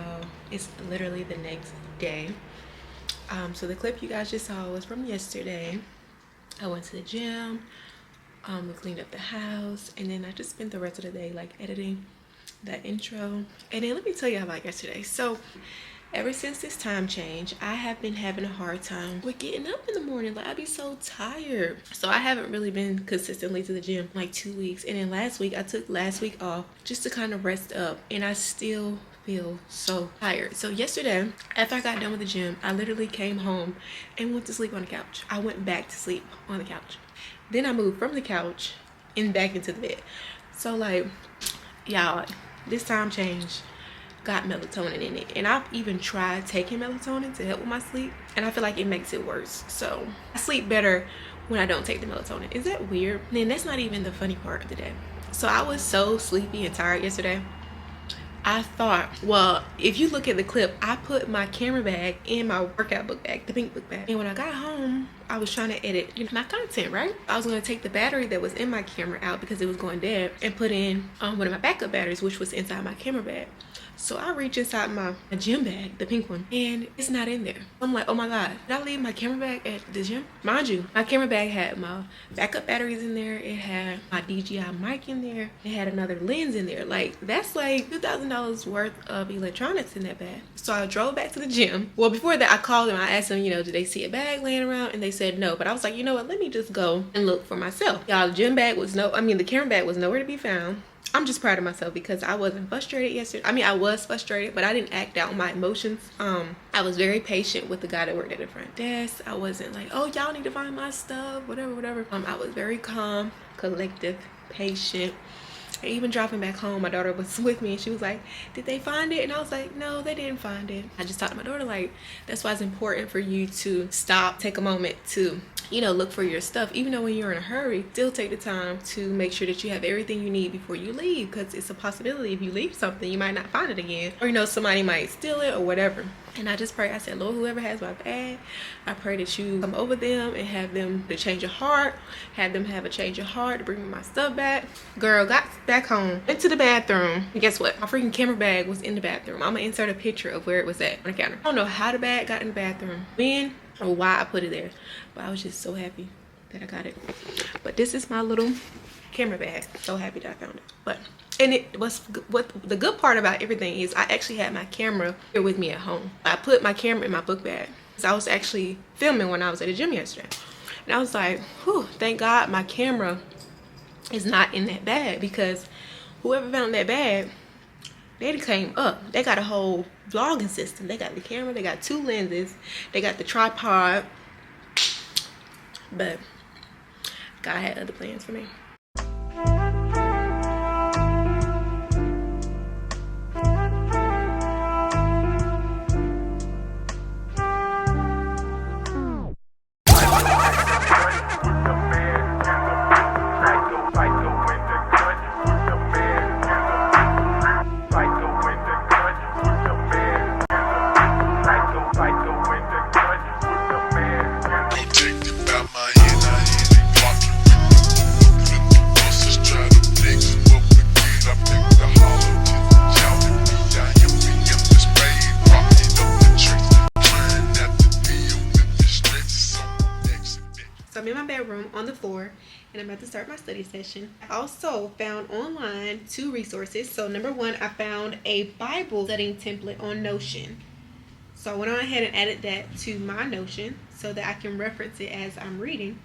y'all, it's literally the next day. So the clip you guys just saw was from yesterday. I went to the gym, we cleaned up the house, and then I just spent the rest of the day like editing that intro. And then let me tell you about yesterday. So ever since this time change, I have been having a hard time with getting up in the morning. Like, I be so tired. So I haven't really been consistently to the gym like 2 weeks. And then last week, I took last week off just to kind of rest up. And I still feel so tired. So yesterday, after I got done with the gym, I literally came home and went to sleep on the couch. I went back to sleep on the couch. Then I moved from the couch and back into the bed. So like, y'all, this time change got melatonin in it, and I've even tried taking melatonin to help with my sleep, and I feel like it makes it worse. So I sleep better when I don't take the melatonin. Is that weird? And then that's not even the funny part of the day. So I was so sleepy and tired yesterday. I thought, well, if you look at the clip, I put my camera bag in my workout book bag, the pink book bag. And when I got home, I was trying to edit my content, right? I was going to take the battery that was in my camera out because it was going dead and put in one of my backup batteries, which was inside my camera bag. So I reach inside my gym bag, the pink one, and it's not in there. I'm like, oh my God, did I leave my camera bag at the gym? Mind you, my camera bag had my backup batteries in there. It had my DJI mic in there. It had another lens in there. Like, that's like $2,000 worth of electronics in that bag. So I drove back to the gym. Well, before that, I called them. I asked them, did they see a bag laying around? And they said no. But I was like, you know what? Let me just go and look for myself. Y'all, the camera bag was nowhere to be found. I'm just proud of myself because I wasn't frustrated yesterday. I mean, I was frustrated, but I didn't act out my emotions. I was very patient with the guy that worked at the front desk. I wasn't like, oh, y'all need to find my stuff, whatever. I was very calm, collective, patient. And even driving back home, my daughter was with me and she was like, did they find it? And I was like, no, they didn't find it. I just talked to my daughter, like, that's why it's important for you to stop, take a moment to look for your stuff. Even though when you're in a hurry, still take the time to make sure that you have everything you need before you leave, because it's a possibility if you leave something, you might not find it again, or somebody might steal it or whatever. And I just pray, I said, Lord, whoever has my bag, I pray that you come over them and have them to change your heart, have them have a change of heart to bring me my stuff back. Girl, got back home, went to the bathroom, and guess what? My freaking camera bag was in the bathroom. I'm gonna insert a picture of where it was at on the counter. I don't know how the bag got in the bathroom, when or why I put it there, but I was just so happy that I got it. But this is my little camera bag. So happy that I found it. And it was, what the good part about everything is I actually had my camera here with me at home. I put my camera in my book bag because I was actually filming when I was at the gym yesterday. And I was like, whew, thank God my camera is not in that bag, because whoever found that bag, they came up. They got a whole vlogging system. They got the camera, they got 2 lenses, they got the tripod. But God had other plans for me. I'm in my bedroom on the floor and I'm about to start my study session. I also found online 2 resources. So number 1, I found a Bible studying template on Notion. So I went on ahead and added that to my Notion so that I can reference it as I'm reading.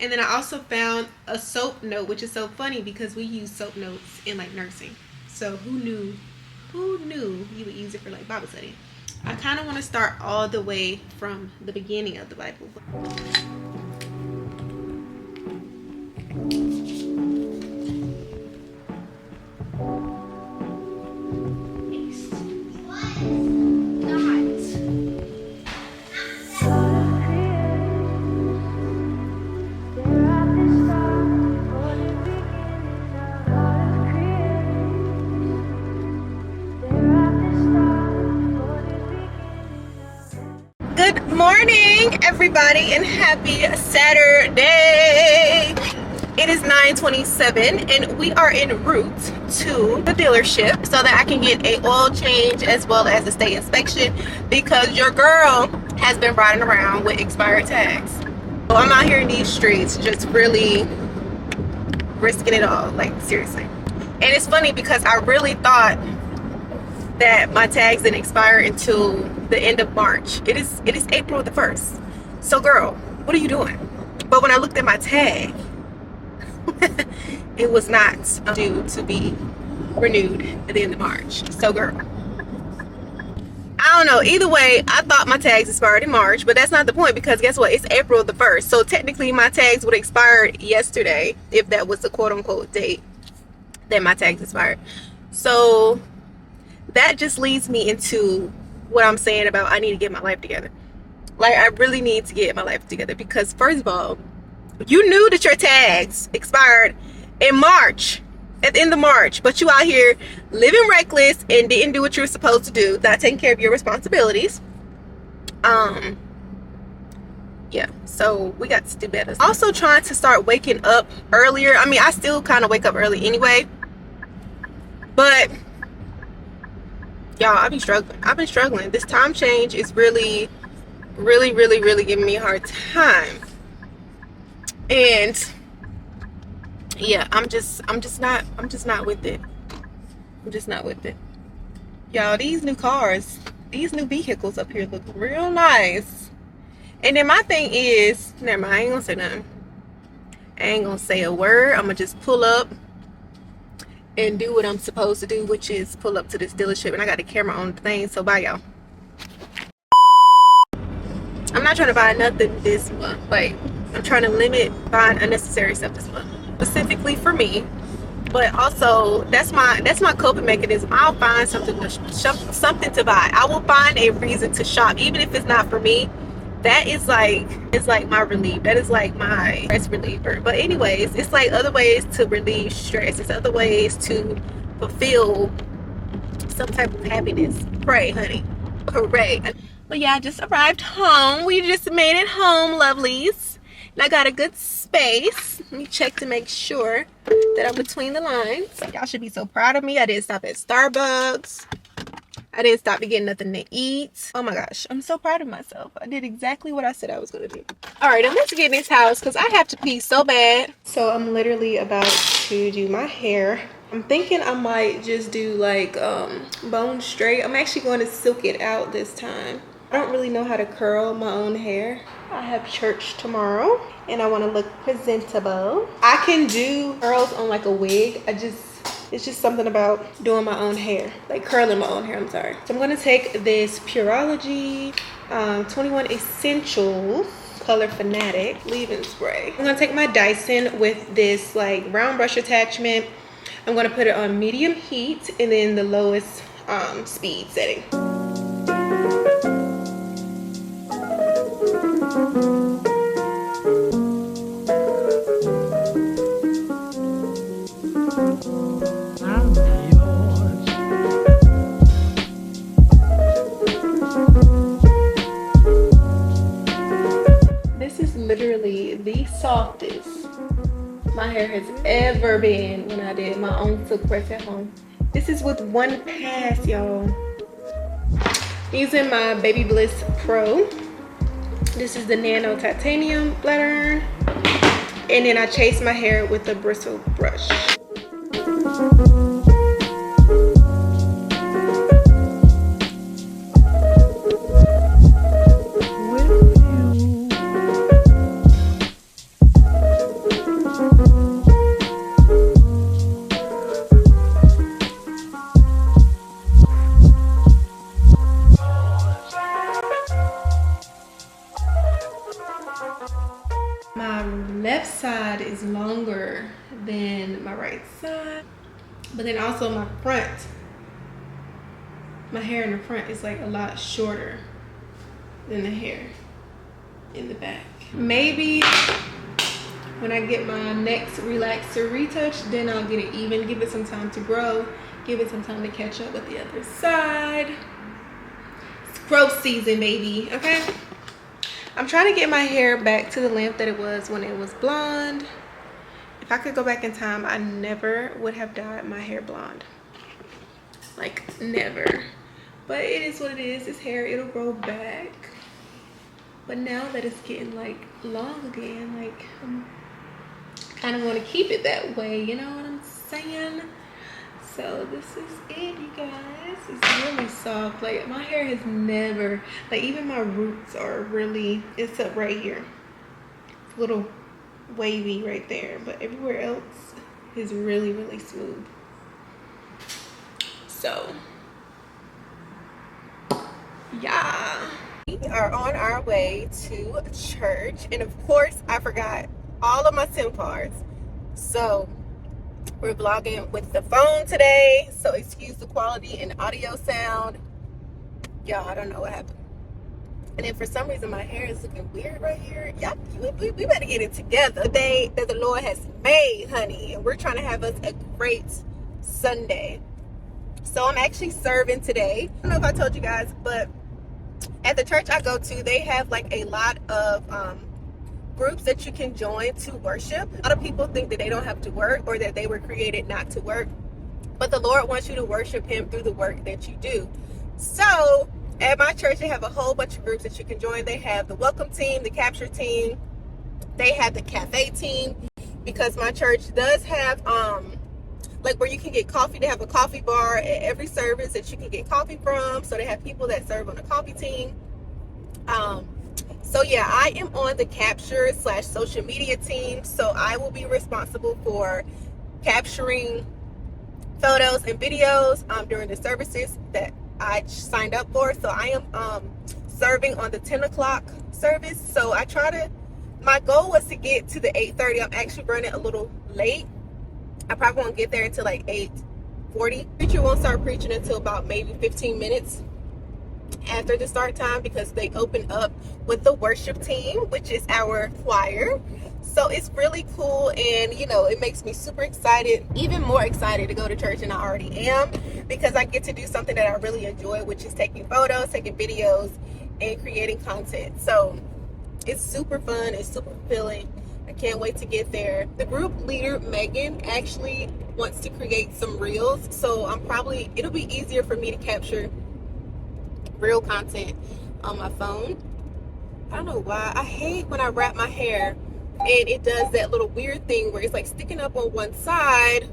And then I also found a soap note, which is so funny because we use soap notes in like nursing. So who knew you would use it for like Bible study? I kind of want to start all the way from the beginning of the Bible. Good morning, everybody, and happy Saturday. It is 9:27 and we are en route to the dealership so that I can get a oil change as well as a state inspection, because your girl has been riding around with expired tags. So I'm out here in these streets just really risking it all, like seriously. And it's funny because I really thought that my tags didn't expire until the end of March. It is April the 1st. So girl, what are you doing? But when I looked at my tag, it was not due to be renewed at the end of March. So girl, I don't know, either way, I thought my tags expired in March, but that's not the point, because guess what, it's April the 1st. So technically my tags would have expired yesterday if that was the quote-unquote date that my tags expired. So that just leads me into what I'm saying about I need to get my life together. Like, I really need to get my life together, because first of all, you knew that your tags expired in March, at the end of March, but you out here living reckless and didn't do what you were supposed to do, not taking care of your responsibilities. Yeah, so we got to do better. Also trying to start waking up earlier. I mean, I still kind of wake up early anyway, but y'all, I've been struggling. This time change is really giving me a hard time. And yeah, I'm just not with it. I'm just not with it. Y'all, these new cars, these new vehicles up here look real nice. And then my thing is, never mind, I ain't gonna say nothing. I ain't gonna say a word. I'm gonna just pull up and do what I'm supposed to do, which is pull up to this dealership. And I got the camera on the thing, so bye y'all. I'm not trying to buy nothing this month. Like, I'm trying to limit buying unnecessary stuff this month, specifically for me. But also, that's my coping mechanism. I'll find something to buy. I will find a reason to shop, even if it's not for me. That is like, it's like my relief. That is like my stress reliever. But anyways, it's like other ways to relieve stress. It's other ways to fulfill some type of happiness. Pray, honey. Hooray. But yeah, I just arrived home. We just made it home, lovelies. And I got a good space. Let me check to make sure that I'm between the lines. Y'all should be so proud of me. I didn't stop at Starbucks. I didn't stop to get nothing to eat. Oh my gosh, I'm so proud of myself. I did exactly what I said I was gonna do. All right, I'm let's get in this house because I have to pee so bad. So I'm literally about to do my hair. I'm thinking I might just do like bone straight. I'm actually going to silk it out this time. I don't really know how to curl my own hair. I have church tomorrow and I want to look presentable. I can do curls on like a wig. It's just something about doing my own hair, like curling my own hair, I'm sorry. So I'm gonna take this Pureology 21 Essentials Color Fanatic leave-in spray. I'm gonna take my Dyson with this like round brush attachment. I'm gonna put it on medium heat and then the lowest speed setting. This is literally the softest my hair has ever been when I did my own silk press at home. This is with one pass, y'all. Using my Baby Bliss Pro. This is the Nano Titanium Flat Iron. And then I chase my hair with a bristle brush. My left side is longer than my right side, but then also my hair in the front is like a lot shorter than the hair in the back. Maybe when I get my next relaxer retouch, then I'll get it even, give it some time to grow, give it some time to catch up with the other side. It's growth season, baby, okay? I'm trying to get my hair back to the length that it was when it was blonde. if I could go back in time, I never would have dyed my hair blonde. Like, never. But it is what it is. This hair, it'll grow back. But now that it's getting like long again, like I kind of want to keep it that way, you know what I'm saying? So this is it, you guys. It's really soft. Like, my hair has never, like, even my roots are really, it's up right here. It's a little wavy right there, but everywhere else is really, really smooth. So yeah, we are on our way to church, and of course I forgot all of my SIM cards, so we're vlogging with the phone today, so excuse the quality and audio sound. Y'all, I don't know what happened. And then for some reason my hair is looking weird right here. Y'all, we better get it together. The day that the Lord has made, honey, and we're trying to have us a great Sunday. So I'm actually serving today. I don't know if I told you guys, but at the church I go to, they have like a lot of groups that you can join to worship. A lot of people think that they don't have to work, or that they were created not to work, but the Lord wants you to worship him through the work that you do. So at my church, they have a whole bunch of groups that you can join. They have the welcome team, the capture team, they have the cafe team, because my church does have like where you can get coffee. They have a coffee bar at every service that you can get coffee from, so they have people that serve on the coffee team. So yeah, I am on the capture / social media team, so I will be responsible for capturing photos and videos during the services that I signed up for. So I am serving on the 10 o'clock service. So I try to, my goal was to get to the 8:30. I'm actually running a little late. I probably won't get there until like 8:40. Preacher won't start preaching until about maybe 15 minutes after the start time, because they open up with the worship team, which is our choir. So it's really cool, and you know, it makes me super excited, even more excited to go to church than I already am, because I get to do something that I really enjoy, which is taking photos, taking videos, and creating content. So it's super fun, it's super fulfilling. I can't wait to get there. The group leader, Megan, actually wants to create some reels, so it'll be easier for me to capture real content on my phone. I don't know why. I hate when I wrap my hair and it does that little weird thing where it's like sticking up on one side.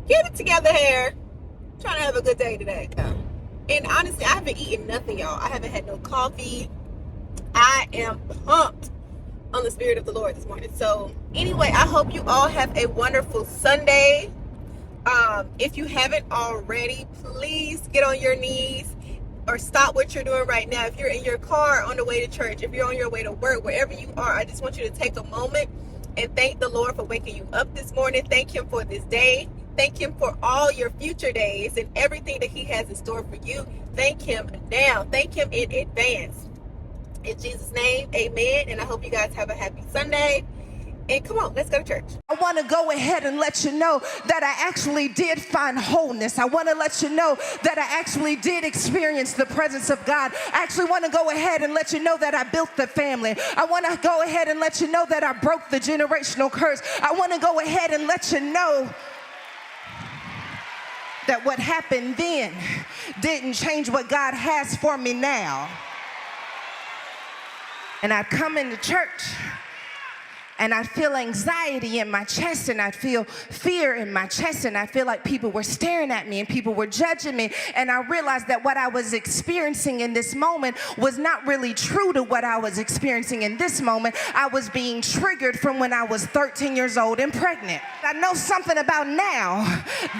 Get it together, hair. I'm trying to have a good day today. And honestly, I haven't eaten nothing, y'all. I haven't had no coffee. I am pumped on the Spirit of the Lord this morning. So anyway, I hope you all have a wonderful Sunday. If you haven't already, please get on your knees or stop what you're doing right now. If you're in your car on the way to church, if you're on your way to work, wherever you are, I just want you to take a moment and thank the Lord for waking you up this morning. Thank him for this day. Thank him for all your future days and everything that he has in store for you. Thank him now. Thank him in advance. In Jesus' name, amen. And I hope you guys have a happy Sunday. And come on, let's go to church. I want to go ahead and let you know that I actually did find wholeness. I want to let you know that I actually did experience the presence of God. I actually want to go ahead and let you know that I built the family. I want to go ahead and let you know that I broke the generational curse. I want to go ahead and let you know that what happened then didn't change what God has for me now. And I come into church and I feel anxiety in my chest, and I feel fear in my chest, and I feel like people were staring at me and people were judging me. And I realized that what I was experiencing in this moment was not really true to what I was experiencing in this moment. I was being triggered from when I was 13 years old and pregnant. I know something about now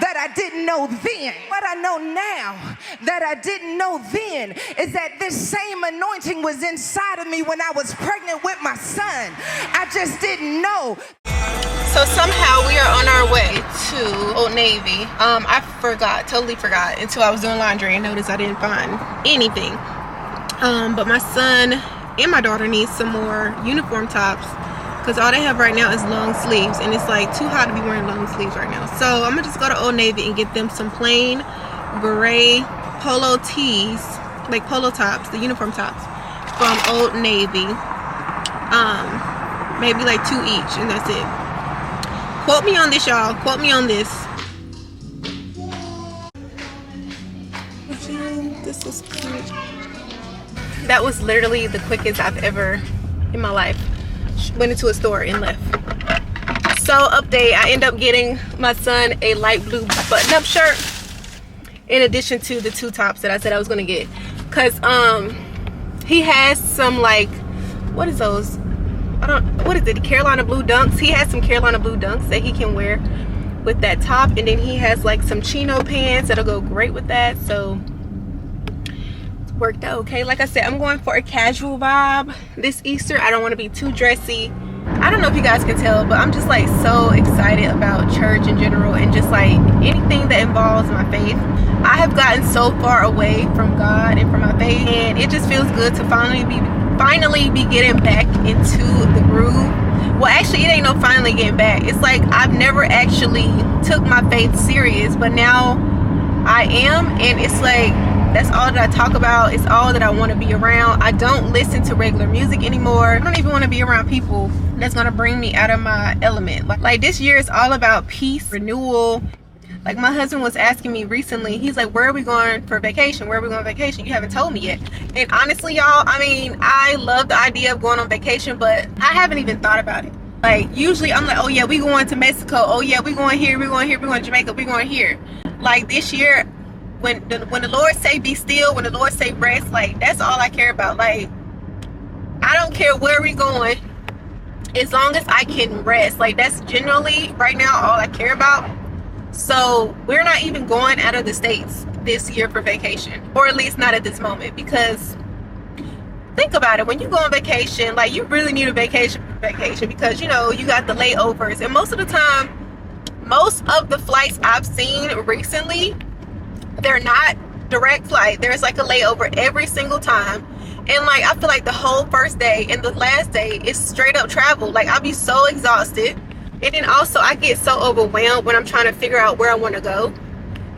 that I didn't know then. What I know now that I didn't know then is that this same anointing was inside of me when I was pregnant with my son. I just didn't know. So somehow we are on our way to Old Navy. I totally forgot until I was doing laundry and noticed I didn't find anything. But my son and my daughter need some more uniform tops, because all they have right now is long sleeves, and it's like too hot to be wearing long sleeves right now. So I'm gonna just go to Old Navy and get them some plain gray polo tees, like polo tops, the uniform tops from Old Navy. Maybe like 2 each, and that's it. Quote me on this, y'all. Quote me on this. This is cute. That was literally the quickest I've ever in my life went into a store and left. So update, I end up getting my son a light blue button-up shirt in addition to the 2 tops that I said I was gonna get, because he has some, like, what is those, what is it, Carolina blue dunks. He has some Carolina blue dunks that he can wear with that top, and then he has like some chino pants that'll go great with that. So it's worked out okay. Like I said, I'm going for a casual vibe this Easter. I don't want to be too dressy. I don't know if you guys can tell, but I'm just like so excited about church in general, and just like anything that involves my faith. I have gotten so far away from God and from my faith, and it just feels good to finally be getting back into the groove. Well, actually, it ain't no finally getting back. It's like I've never actually took my faith serious, but now I am, and it's like that's all that I talk about. It's all that I want to be around. I don't listen to regular music anymore. I don't even want to be around people that's gonna bring me out of my element. Like this year is all about peace, renewal. Like my husband was asking me recently, he's like, where are we going for vacation? Where are we going on vacation? You haven't told me yet. And honestly, y'all, I mean, I love the idea of going on vacation, but I haven't even thought about it. Like usually I'm like, oh yeah, we going to Mexico. Oh yeah, we going here, we going here, we going to Jamaica, we going here. Like this year, when the Lord say be still, when the Lord say rest, like that's all I care about. Like I don't care where we going, as long as I can rest. Like that's generally right now all I care about. So we're not even going out of the States this year for vacation, or at least not at this moment, because think about it, when you go on vacation, like you really need a vacation because you know you got the layovers, and most of the time, most of the flights I've seen recently, they're not direct flight. There's like a layover every single time, and like I feel like the whole first day and the last day is straight up travel. Like I'll be so exhausted. And then also I get so overwhelmed when I'm trying to figure out where I want to go,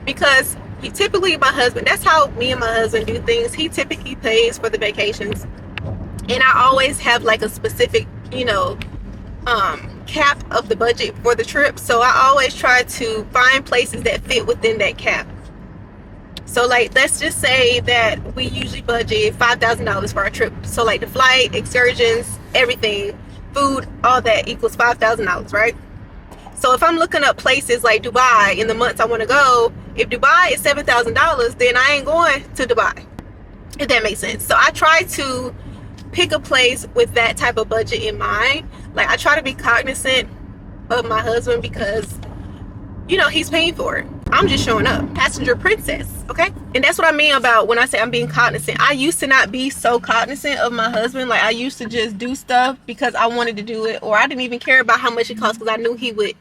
because typically my husband, that's how me and my husband do things. He typically pays for the vacations, and I always have like a specific, you know, cap of the budget for the trip. So I always try to find places that fit within that cap. So like let's just say that we usually budget $5,000 for our trip. So like the flight, excursions, everything, food, all that equals $5,000, right? So if I'm looking up places like Dubai in the months I want to go, if Dubai is $7,000, then I ain't going to Dubai, if that makes sense. So I try to pick a place with that type of budget in mind. Like I try to be cognizant of my husband, because you know he's paying for it. I'm just showing up, passenger princess, okay? And that's what I mean about when I say I'm being cognizant. I used to not be so cognizant of my husband. Like I used to just do stuff because I wanted to do it, or I didn't even care about how much it cost, because I knew he would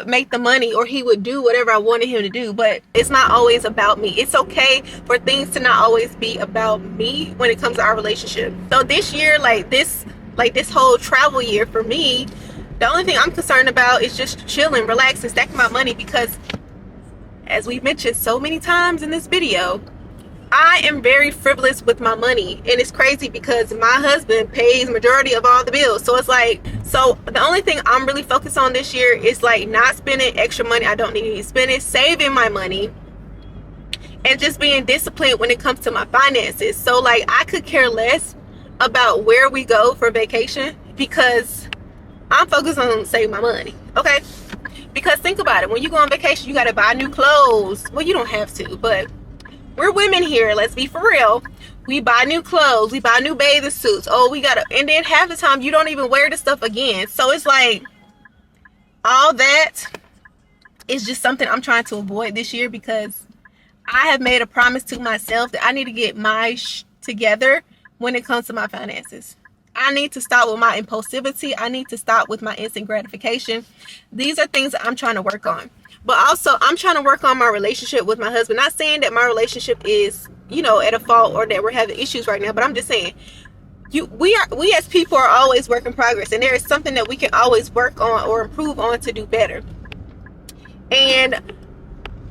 make the money, or he would do whatever I wanted him to do. But it's not always about me. It's okay for things to not always be about me when it comes to our relationship. So this year, like this whole travel year for me, the only thing I'm concerned about is just chilling, relaxing, stacking my money, because as we've mentioned so many times in this video, I am very frivolous with my money. And it's crazy because my husband pays majority of all the bills. So it's like, so the only thing I'm really focused on this year is like not spending extra money I don't need to spend it, saving my money, and just being disciplined when it comes to my finances. So like I could care less about where we go for vacation, because I'm focused on saving my money, okay? Because think about it, when you go on vacation, you got to buy new clothes. Well, you don't have to, but we're women here, let's be for real. We buy new clothes, we buy new bathing suits. Oh, we gotta, and then half the time you don't even wear the stuff again. So it's like all that is just something I'm trying to avoid this year, because I have made a promise to myself that I need to get my together when it comes to my finances. I need to stop with my impulsivity. I need to stop with my instant gratification. These are things that I'm trying to work on. But also, I'm trying to work on my relationship with my husband. Not saying that my relationship is, you know, at a fault or that we're having issues right now, but I'm just saying, we as people are always work in progress, and there is something that we can always work on or improve on to do better. And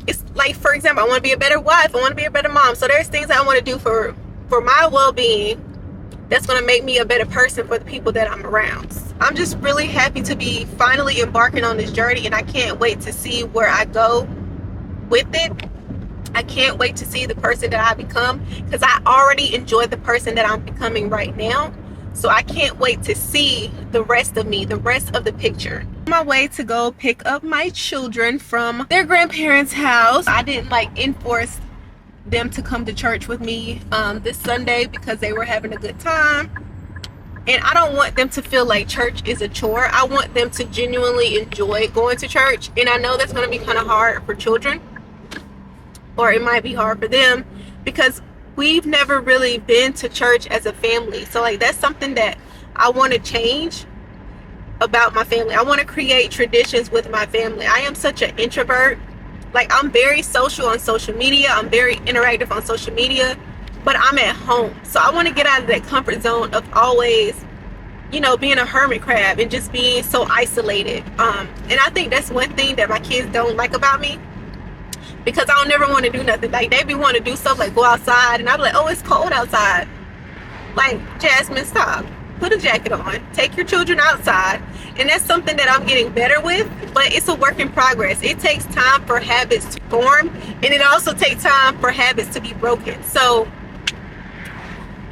it's like, for example, I want to be a better wife. I want to be a better mom. So there's things I want to do for my well-being, that's going to make me a better person for the people that I'm around. I'm just really happy to be finally embarking on this journey, and I can't wait to see where I go with it. I can't wait to see the person that I become, because I already enjoy the person that I'm becoming right now. So I can't wait to see the rest of me, the rest of the picture. On my way to go pick up my children from their grandparents' house. I didn't like enforce them to come to church with me this Sunday because they were having a good time. And I don't want them to feel like church is a chore. I want them to genuinely enjoy going to church. And I know that's going to be kind of hard for children, or it might be hard for them, because we've never really been to church as a family. So like, that's something that I want to change about my family. I want to create traditions with my family. I am such an introvert. Like, I'm very social on social media. I'm very interactive on social media, but I'm at home. So I want to get out of that comfort zone of always, you know, being a hermit crab and just being so isolated. And I think that's one thing that my kids don't like about me, because I don't never want to do nothing. Like, they be wanting to do stuff like go outside, and I'm like, oh, it's cold outside. Like, Jasmine, stop. Put a jacket on. Take your children outside. And that's something that I'm getting better with, but it's a work in progress. It takes time for habits to form, and it also takes time for habits to be broken. So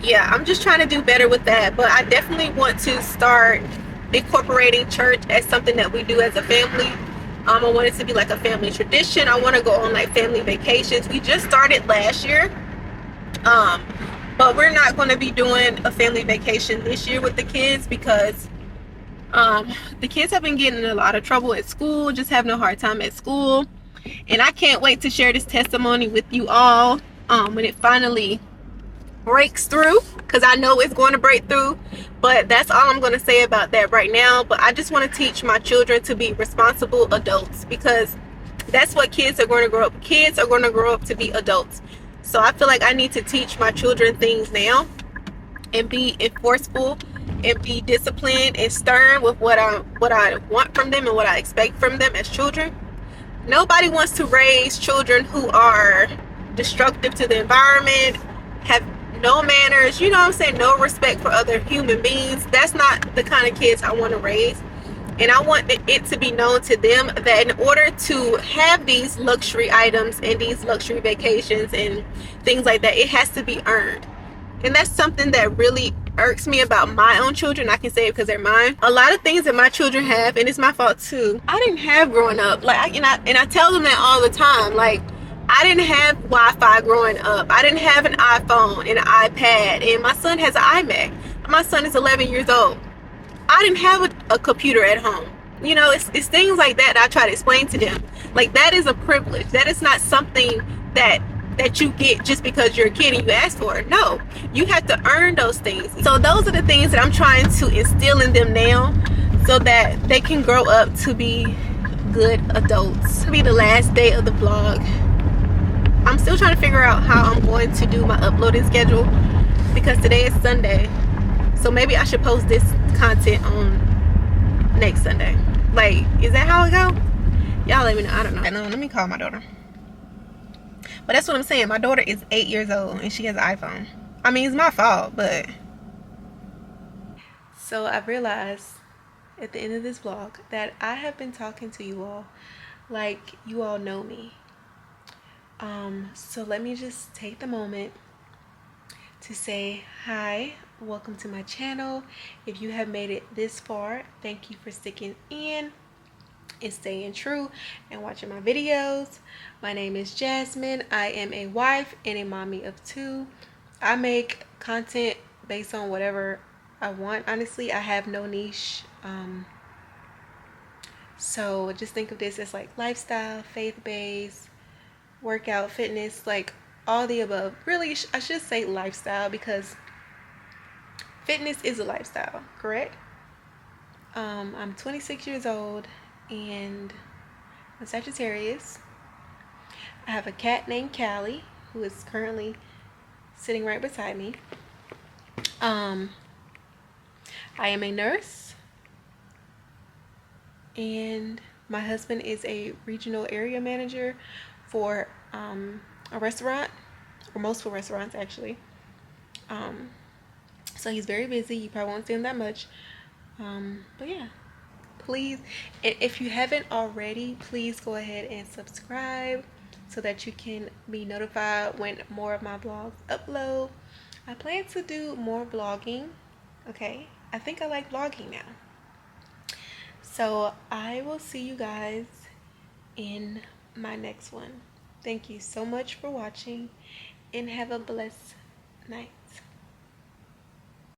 yeah, I'm just trying to do better with that. But I definitely want to start incorporating church as something that we do as a family. I want it to be like a family tradition. I want to go on like family vacations. We just started last year, but we're not going to be doing a family vacation this year with the kids, because the kids have been getting in a lot of trouble at school, just having a hard time at school. And I can't wait to share this testimony with you all when it finally breaks through, because I know it's going to break through. But that's all I'm going to say about that right now. But I just want to teach my children to be responsible adults, because that's what kids are going to grow up. Kids are going to grow up to be adults. So I feel like I need to teach my children things now, and be enforceable, and be disciplined and stern with what I want from them and what I expect from them as children. Nobody wants to raise children who are destructive to the environment, have no manners, you know what I'm saying, no respect for other human beings. That's not the kind of kids I want to raise. And I want it to be known to them that in order to have these luxury items and these luxury vacations and things like that, it has to be earned. And that's something that really irks me about my own children. I can say it because they're mine. A lot of things that my children have, and it's my fault too, I didn't have growing up. Like, and I tell them that all the time. Like, I didn't have Wi-Fi growing up. I didn't have an iPhone and an iPad. And my son has an iMac. My son is 11 years old. I didn't have a computer at home. You know, it's things like that I try to explain to them. Like, that is a privilege. That is not something that you get just because you're a kid and you ask for it. No, you have to earn those things. So those are the things that I'm trying to instill in them now, so that they can grow up to be good adults. It'll be the last day of the vlog. I'm still trying to figure out how I'm going to do my uploading schedule, because today is Sunday. So maybe I should post this content on next Sunday. Like, is that how it go? Y'all let me know. I don't know. Let me call my daughter. But that's what I'm saying. My daughter is 8 years old and she has an iPhone. I mean, it's my fault, but. So I've realized at the end of this vlog that I have been talking to you all like you all know me. So let me just take the moment to say hi, welcome to my channel. If you have made it this far, thank you for sticking in and staying true and watching my videos. My name is Jasmine. I am a wife and a mommy of 2. I make content based on whatever I want. Honestly, I have no niche. So just think of this as like lifestyle, faith-based, workout, fitness, like all the above. Really, I should say lifestyle, because fitness is a lifestyle, correct? I'm 26 years old and I'm Sagittarius. I have a cat named Callie, who is currently sitting right beside me. I am a nurse, and my husband is a regional area manager for a restaurant, or multiple restaurants actually. So he's very busy. You probably won't see him that much. But yeah, please, if you haven't already, please go ahead and subscribe so that you can be notified when more of my vlogs upload. I plan to do more vlogging. Okay, I think I like vlogging now. So I will see you guys in my next one. Thank you so much for watching and have a blessed night.